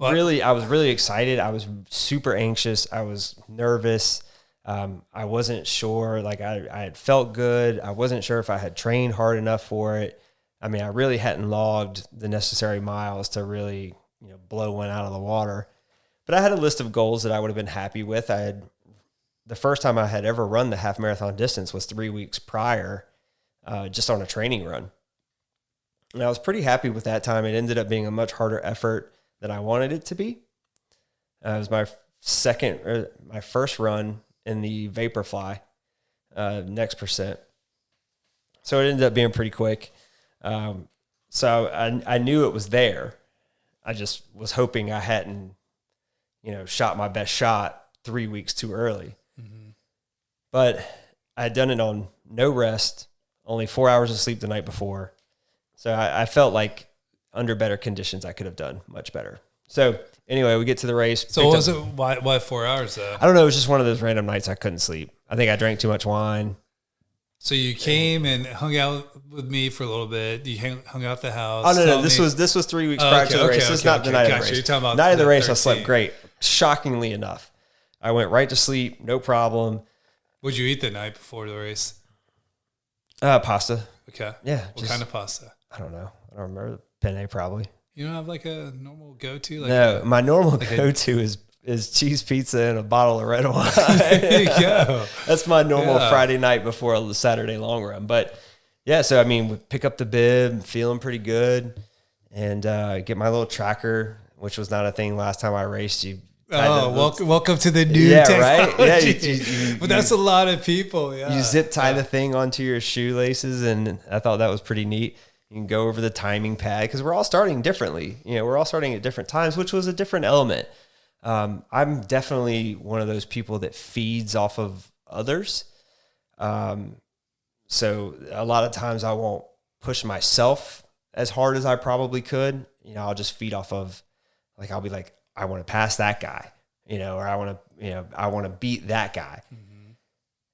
really excited. I was super anxious. I was nervous. I wasn't sure. Like I had felt good. I wasn't sure if I had trained hard enough for it. I mean, I really hadn't logged the necessary miles to really, blow one out of the water. But I had a list of goals that I would have been happy with. The first time I had ever run the half marathon distance was 3 weeks prior, just on a training run. And I was pretty happy with that time. It ended up being a much harder effort than I wanted it to be. It was my first run in the Vaporfly, next percent. So it ended up being pretty quick. So I knew it was there. I just was hoping I hadn't, shot my best shot 3 weeks too early. Mm-hmm. But I had done it on no rest, only 4 hours of sleep the night before. So I felt like under better conditions, I could have done much better. So anyway, we get to the race. So was it, why 4 hours though? I don't know. It was just one of those random nights I couldn't sleep. I think I drank too much wine. So you came and hung out with me for a little bit. You hung out at the house. Oh, no. This was 3 weeks prior to the race. This is not the night of the race. You're talking about night of the race, 13. I slept great. Shockingly enough. I went right to sleep. No problem. What'd you eat the night before the race? Pasta. Okay. Yeah. What kind of pasta? I don't know. I don't remember. Penne, probably. You don't have like a normal go-to? No, my normal go-to is cheese pizza and a bottle of red wine. There you go. That's my normal Friday night before a Saturday long run. But yeah, so I mean, we pick up the bib, feeling pretty good, and get my little tracker, which was not a thing last time I raced. Welcome to the new technology. Right? Yeah, but that's a lot of people. Yeah, you zip tie the thing onto your shoelaces, and I thought that was pretty neat. You can go over the timing pad because we're all starting differently. We're all starting at different times, which was a different element. I'm definitely one of those people that feeds off of others. So a lot of times I won't push myself as hard as I probably could. I'll just feed off of, like, I'll be like, I want to pass that guy, or I want to beat that guy. Mm-hmm.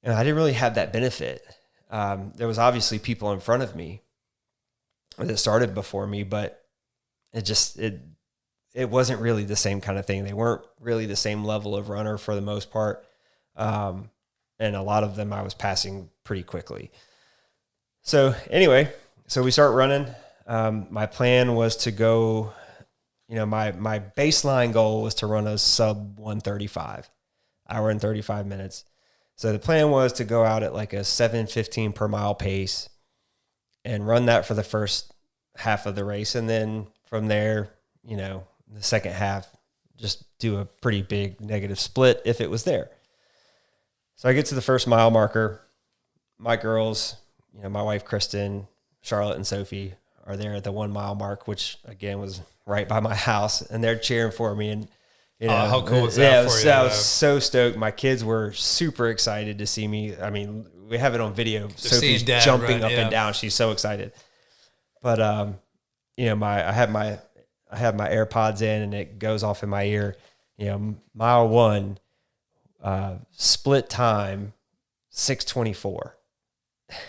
And I didn't really have that benefit. There was obviously people in front of me that started before me, but it wasn't really the same kind of thing. They weren't really the same level of runner for the most part. And a lot of them I was passing pretty quickly. So anyway, we start running. My plan was to go my baseline goal was to run a sub 135, hour and 35 minutes. So the plan was to go out at like a 7:15 per mile pace and run that for the first half of the race. And then from there, the second half, just do a pretty big negative split if it was there. So I get to the first mile marker. My girls, my wife, Kristen, Charlotte, and Sophie are there at the 1 mile mark, which again was right by my house, and they're cheering for me. And how cool is that for you? I was so stoked. My kids were super excited to see me. I mean, we have it on video. Sophie's jumping up and down. She's so excited. But I have my AirPods in, and it goes off in my ear. Mile 1, split time 6:24,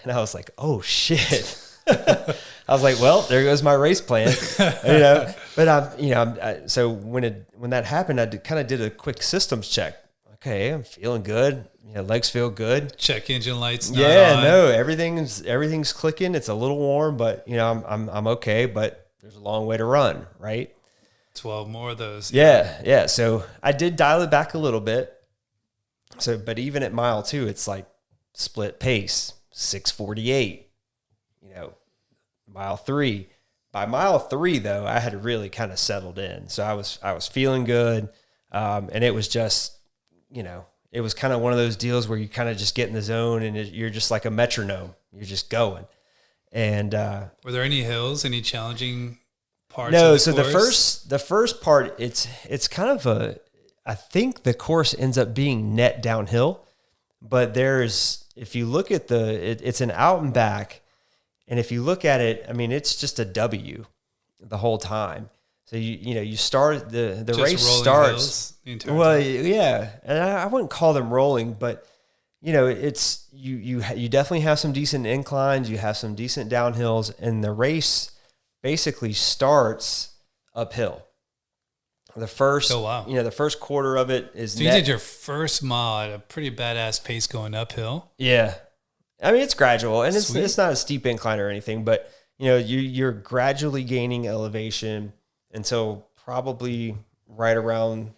and I was like, oh shit. I was like, well, there goes my race plan, But so when that happened, I kind of did a quick systems check. Okay, I'm feeling good. Legs feel good. Check engine lights. Not on. No, everything's clicking. It's a little warm, but I'm okay. But there's a long way to run, right? 12 more of those. Yeah. So I did dial it back a little bit. So, but even at mile 2, it's like split pace, 6:48. Mile 3. By mile 3, though, I had really kind of settled in. So I was feeling good. And it was just, it was kind of one of those deals where you kind of just get in the zone and you're just like a metronome. You're just going. And were there any hills, any challenging parts? No. Of So course? the first part, it's kind of I think the course ends up being net downhill, but if you look at it's an out and back. And if you look at it, I mean, it's just a W the whole time. So you start the just race starts. Well, yeah, and I wouldn't call them rolling, but it's you definitely have some decent inclines, you have some decent downhills, and the race basically starts uphill. The first, the first quarter of it is. So you did your first mile at a pretty badass pace going uphill. Yeah. I mean, it's gradual, and it's not a steep incline or anything, but you're gradually gaining elevation until probably right around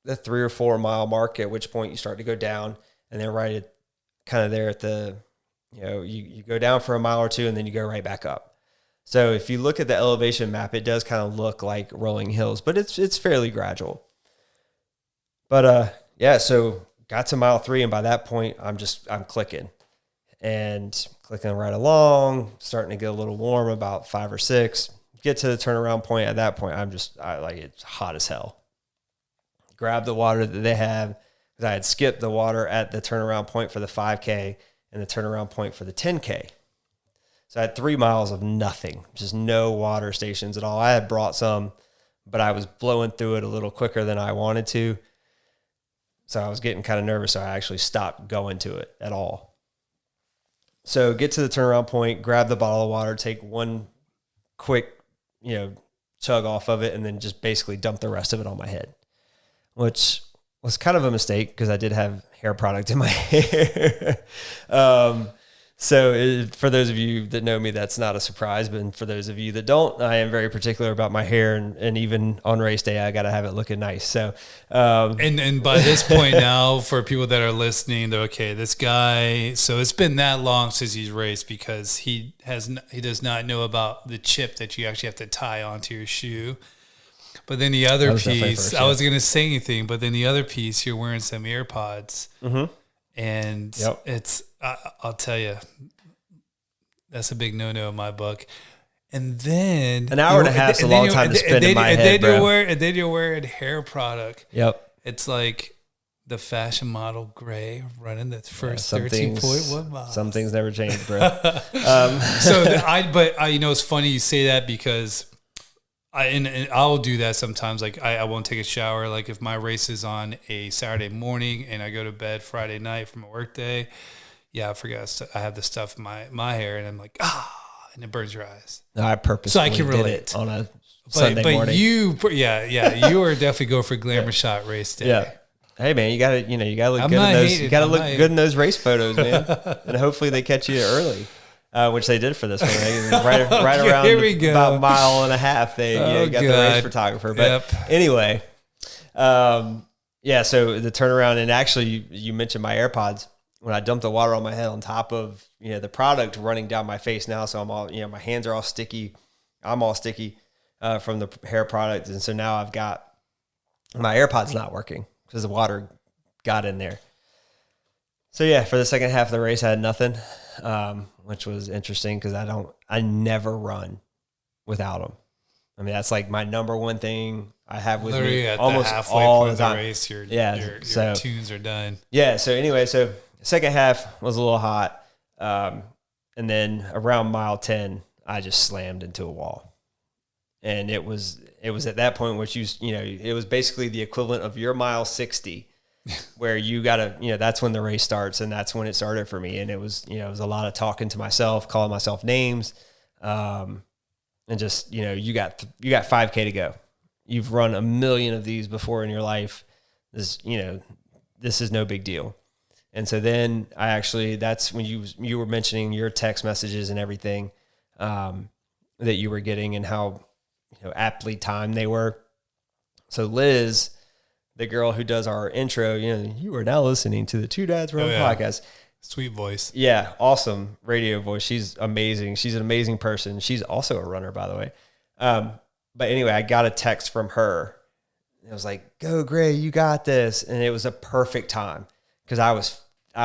the 3 or 4 mile mark, at which point you start to go down, and then right at kind of there at the, you go down for a mile or two, and then you go right back up. So if you look at the elevation map, it does kind of look like rolling hills, but it's fairly gradual. But so got to mile 3, and by that point, I'm clicking. And clicking right along, starting to get a little warm about 5 or 6. Get to the turnaround point. At that point, it's hot as hell. Grab the water that they have, because I had skipped the water at the turnaround point for the 5K and the turnaround point for the 10K. So I had 3 miles of nothing, just no water stations at all. I had brought some, but I was blowing through it a little quicker than I wanted to. So I was getting kind of nervous, so I actually stopped going to it at all. So get to the turnaround point, grab the bottle of water, take one quick, chug off of it, and then just basically dump the rest of it on my head, which was kind of a mistake because I did have hair product in my hair. For those of you that know me, that's not a surprise. But for those of you that don't, I am very particular about my hair, and even on race day, I got to have it looking nice. So, and by this point now, for people that are listening, they're okay. This guy, so it's been that long since he's raced, because he does not know about the chip that you actually have to tie onto your shoe. But then the other piece, I was going to say anything, but then the other piece, you're wearing some AirPods. Mm-hmm. And it's, I'll tell you, that's a big no-no in my book. And then an hour and a half is a long time to spend in my head, bro. And then you're wearing hair product. Yep. It's like the fashion model gray running the first 13.1 miles. Some things never change, bro. It's funny you say that, because I'll do that sometimes. Like I won't take a shower. Like if my race is on a Saturday morning and I go to bed Friday night from a work day, I forgot I have the stuff in my hair, and I'm like, and it burns your eyes. No, I purposely did it on a Sunday morning. But you are definitely go for glamour shot race day. Yeah. Hey man, you gotta look good in those. You gotta look good in those race photos, man. And hopefully they catch you early. which they did for this one. Right Okay, around here we go. about a mile and a half, they got the race God. photographer. But anyway, yeah, so the turnaround, and actually you mentioned my AirPods. When I dumped the water on my head on top of, the product running down my face now, so I'm all, my hands are all sticky. I'm all sticky from the hair product. And so now I've got my AirPods not working because the water got in there. So yeah, for the second half of the race, I had nothing, which was interesting because I never run without them. I mean, that's like my number one thing I have with Literally me at almost the halfway all point the of the time. race, your So tunes are done. yeah. So anyway, so second half was a little hot. And then around mile 10, I just slammed into a wall. And it was at that point, which it was basically the equivalent of your mile 60, where you gotta, that's when the race starts, and that's when it started for me. And it was, it was a lot of talking to myself, calling myself names, and just, you got 5K to go. You've run a million of these before in your life. This is no big deal. And so then that's when you were mentioning your text messages and everything that you were getting and how aptly timed they were. So Liz, the girl who does our intro, you are now listening to the Two Dads Run podcast. Sweet voice. Yeah, awesome radio voice. She's amazing. She's an amazing person. She's also a runner, by the way. But anyway, I got a text from her. It was like, "Go, Gray, you got this," and it was a perfect time because I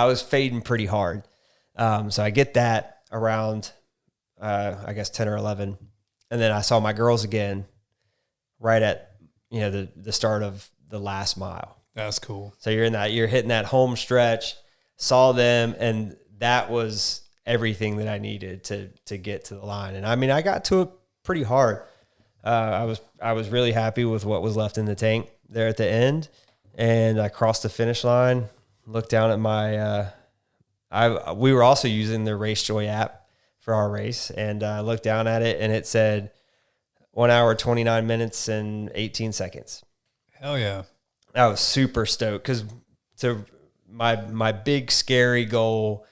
was fading pretty hard. So I get that around, I guess 10 or 11. And then I saw my girls again right at, the start of the last mile. That's cool. So you're hitting that home stretch, saw them, and that was everything that I needed to get to the line. And I mean, I got to it pretty hard. I was really happy with what was left in the tank there at the end. And I crossed the finish line, looked down at my, we were also using the RaceJoy app for our race, and I looked down at it and it said 1 hour, 29 minutes and 18 seconds. Hell yeah. I was super stoked because my big scary goal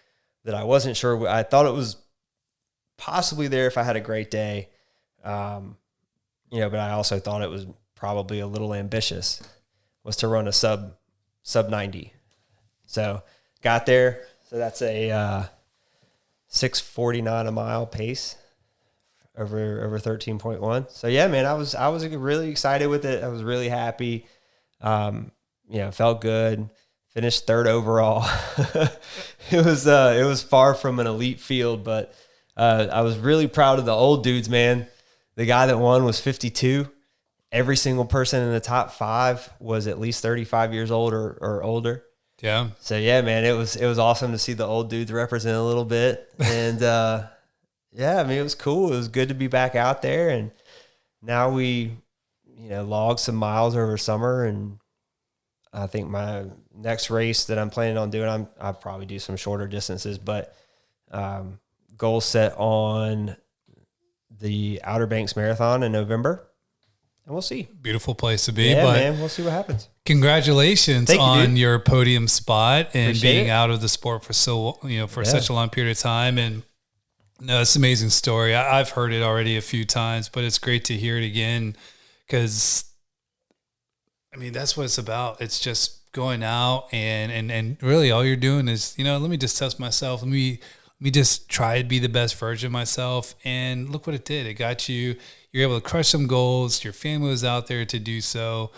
that I wasn't sure, I thought it was possibly there if I had a great day. But I also thought it was probably a little ambitious, was to run a sub 90. So got there. So that's a 6:49 a mile pace over 13.1. So yeah, man, I was really excited with it. I was really happy. Felt good. Finished third overall. It was far from an elite field, but I was really proud of the old dudes, man. The guy that won was 52. Every single person in the top 5 was at least 35 years old or older. Yeah. So yeah, man, it was awesome to see the old dudes represent a little bit. And yeah, I mean, it was cool. It was good to be back out there. And now we, logged some miles over summer. And I think my next race that I'm planning on doing, I'll probably do some shorter distances, but goal set on the Outer Banks Marathon in November. And we'll see. Beautiful place to be. Yeah, but man, we'll see what happens. Congratulations on your podium spot and Appreciate being it. out of the sport for such a long period of time. And no, it's an amazing story. I've heard it already a few times, but it's great to hear it again because, I mean, that's what it's about. It's just going out and really all you're doing is, let me just test myself. Let me just try to be the best version of myself. And look what it did. It got you. You're able to crush some goals. Your family was out there to do so.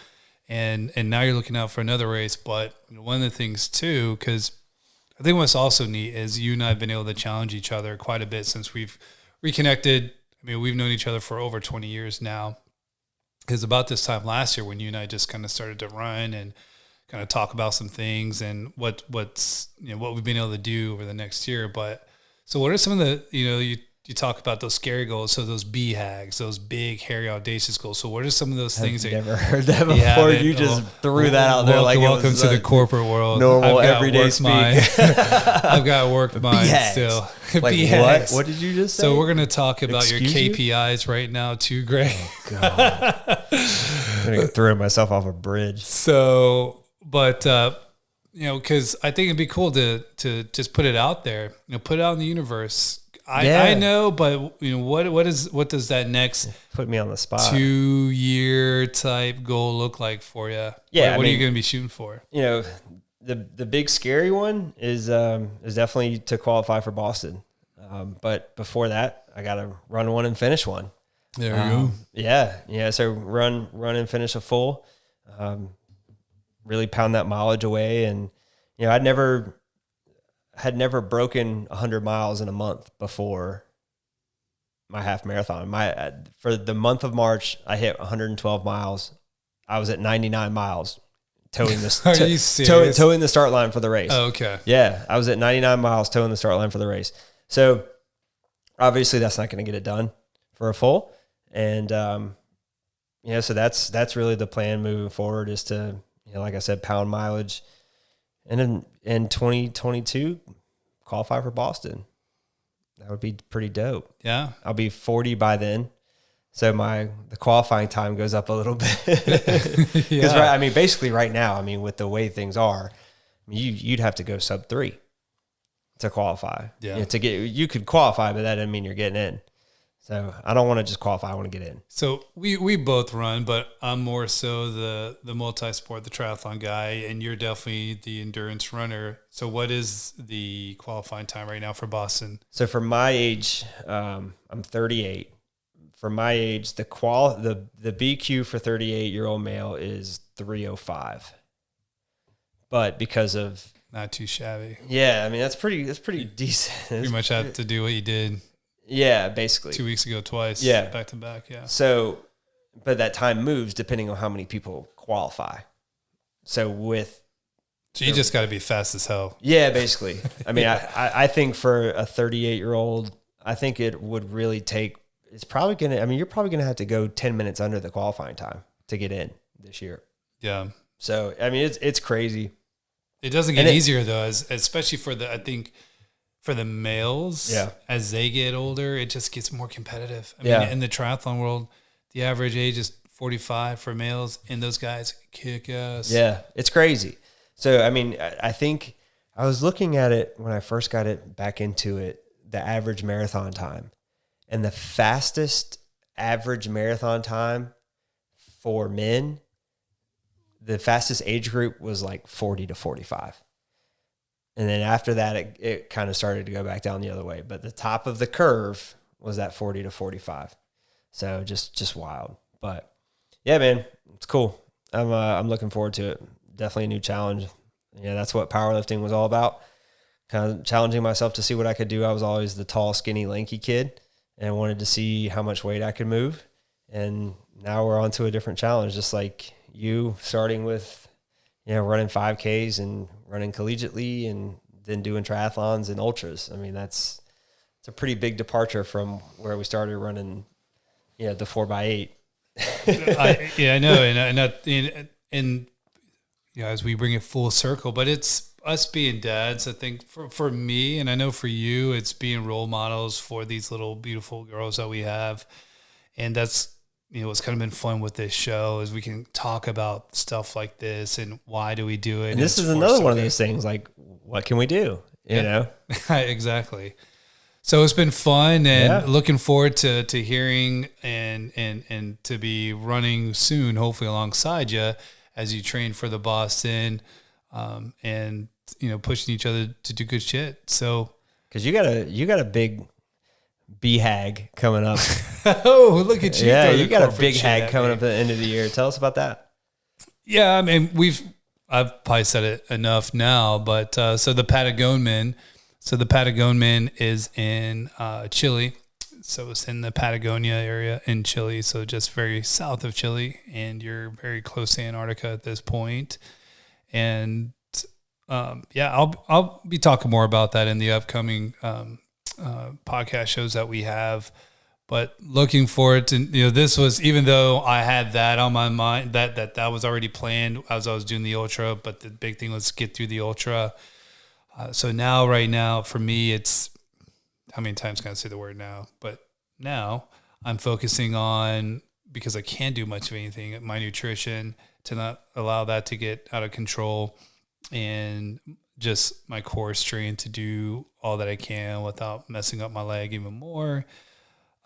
And now you're looking out for another race. But one of the things too, because I think what's also neat is you and I have been able to challenge each other quite a bit since we've reconnected. I mean, we've known each other for over 20 years now. Because about this time last year when you and I just kind of started to run and kind of talk about some things and what we've been able to do over the next year. But so what are some of the, you talk about those scary goals, so those BHAGs, those big, hairy, audacious goals. So what are some of those things I've never heard that before. You just threw that out there like welcome it was to the corporate world. Normal everyday speak. I've got work mind BHAGs. still. Like BHAGs. what did you just say? So we're going to talk about Excuse your you? KPIs right now too, Gray. God. I'm going to throw myself off a bridge. So, but, because I think it'd be cool to just put it out there, put it out in the universe. I know, but what does that next Put me on the spot. 2-year type goal look like for you? Yeah, what are you going to be shooting for? The big scary one is definitely to qualify for Boston. But before that, I got to run one and finish one. There you go. Yeah. So run and finish a full. Really pound that mileage away, and I'd never broken 100 miles in a month before my half marathon. For the month of March, I hit 112 miles. I was at 99 miles, towing the towing the start line for the race. Oh, okay. Yeah, I was at 99 miles, towing the start line for the race. So obviously, that's not going to get it done for a full. And so that's really the plan moving forward, is to, like I said, pound mileage, and then in 2022 qualify for Boston. That would be pretty dope. Yeah, I'll be 40 by then, so the qualifying time goes up a little bit. Because basically right now, with the way things are, you'd have to go sub 3 to qualify. Yeah, you could qualify, but that doesn't mean you're getting in. So I don't want to just qualify. I want to get in. So we both run, but I'm more so the multi-sport, the triathlon guy, and you're definitely the endurance runner. So what is the qualifying time right now for Boston? So for my age, I'm 38. For my age, the BQ for 38-year-old male is 3:05. But because of, not too shabby. Yeah, that's pretty decent. Pretty much have to do what you did. Yeah, basically 2 weeks ago, twice. Yeah, back to back. Yeah. So, but that time moves depending on how many people qualify. So you just got to be fast as hell. Yeah, basically. I think for a 38-year-old, I think it would really take. It's probably gonna. You're probably gonna have to go 10 minutes under the qualifying time to get in this year. Yeah. So it's crazy. It doesn't get easier though, especially for the males, as they get older, it just gets more competitive. In the triathlon world, the average age is 45 for males, and those guys kick ass. Yeah, it's crazy. So, I think I was looking at it when I first got it back into it, the average marathon time. And the fastest average marathon time for men, the fastest age group was like 40 to 45. And then after that, it kind of started to go back down the other way. But the top of the curve was that 40 to 45. So just wild. But yeah, man, it's cool. I'm looking forward to it. Definitely a new challenge. That's what powerlifting was all about. Kind of challenging myself to see what I could do. I was always the tall, skinny, lanky kid, and I wanted to see how much weight I could move. And now we're on to a different challenge, just like you, starting with running 5Ks and running collegiately, and then doing triathlons and ultras. It's a pretty big departure from where we started running, the 4x8. I know. And as we bring it full circle, but it's us being dads. I think for me, and I know for you, it's being role models for these little beautiful girls that we have. And that's, what's kind of been fun with this show is we can talk about stuff like this and why do we do it. And this is another one of those things, like, what can we do? You know? Exactly. So it's been fun, and looking forward to hearing and to be running soon, hopefully alongside you as you train for the Boston, and pushing each other to do good shit. So, because you got a big BHAG coming up. Oh, look at you! Yeah, you got a big hag coming up at the end of the year. Tell us about that. Yeah, I've probably said it enough now, but so the Patagonman. So the Patagonman is in Chile. So it's in the Patagonia area in Chile. So just very south of Chile, and you're very close to Antarctica at this point. And I'll be talking more about that in the upcoming podcast shows that we have. But looking forward to, this was, even though I had that on my mind, that was already planned as I was doing the ultra, but the big thing was get through the ultra. So right now, for me, it's, how many times can I say the word now? But now I'm focusing on, because I can't do much of anything, my nutrition, to not allow that to get out of control, and just my core strength to do all that I can without messing up my leg even more.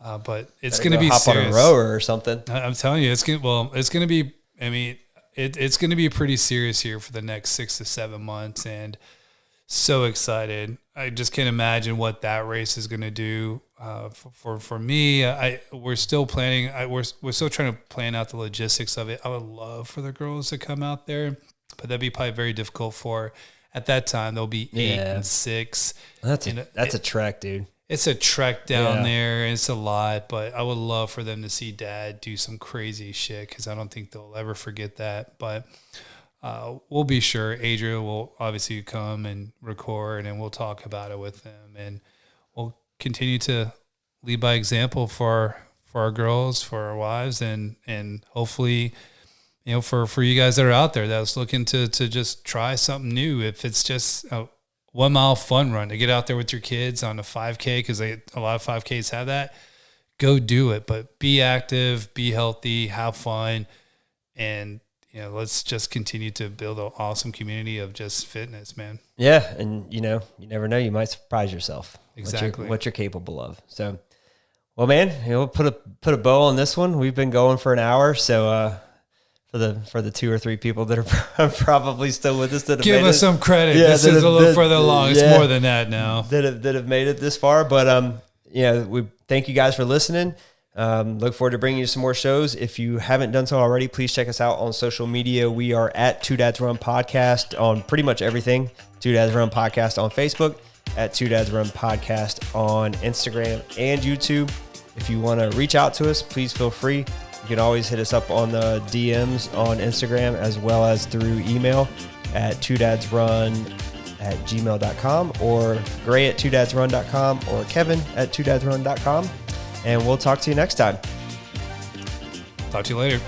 But it's going to be hop serious. on a rower or something. I'm telling you, it's going to be, I mean, it's going to be pretty serious here for the next 6 to 7 months. And so excited. I just can't imagine what that race is going to do for me. We're still planning. We're still trying to plan out the logistics of it. I would love for the girls to come out there, but that'd be probably very difficult for, at that time, they'll be 8 and 6. That's a trek, dude. It's a trek down there. It's a lot, but I would love for them to see Dad do some crazy shit because I don't think they'll ever forget that. But we'll be sure. Adria will obviously come and record, and we'll talk about it with them, and we'll continue to lead by example for our girls, for our wives, and hopefully, you know, for you guys that are out there that's looking to just try something new. If it's just a 1 mile fun run, to get out there with your kids on a 5K, because a lot of 5Ks have that, go do it. But be active, be healthy, have fun, and you know, let's just continue to build an awesome community of just fitness, man. Yeah, and you know, you never know, you might surprise yourself. Exactly what you're capable of. So, well, man, you know, put a bow on this one. We've been going for an hour, so for the 2 or 3 people that are probably still with us, that have give us some credit. Yeah, this is a little further along. It's more than that now. That have made it this far, but yeah, we thank you guys for listening. Look forward to bringing you some more shows. If you haven't done so already, please check us out on social media. We are at Two Dads Run Podcast on pretty much everything. Two Dads Run Podcast on Facebook, at Two Dads Run Podcast on Instagram and YouTube. If you want to reach out to us, please feel free. You can always hit us up on the DMs on Instagram as well as through email at twodadsrun@gmail.com or Gray at twodadsrun.com or Kevin at twodadsrun.com. And we'll talk to you next time. Talk to you later.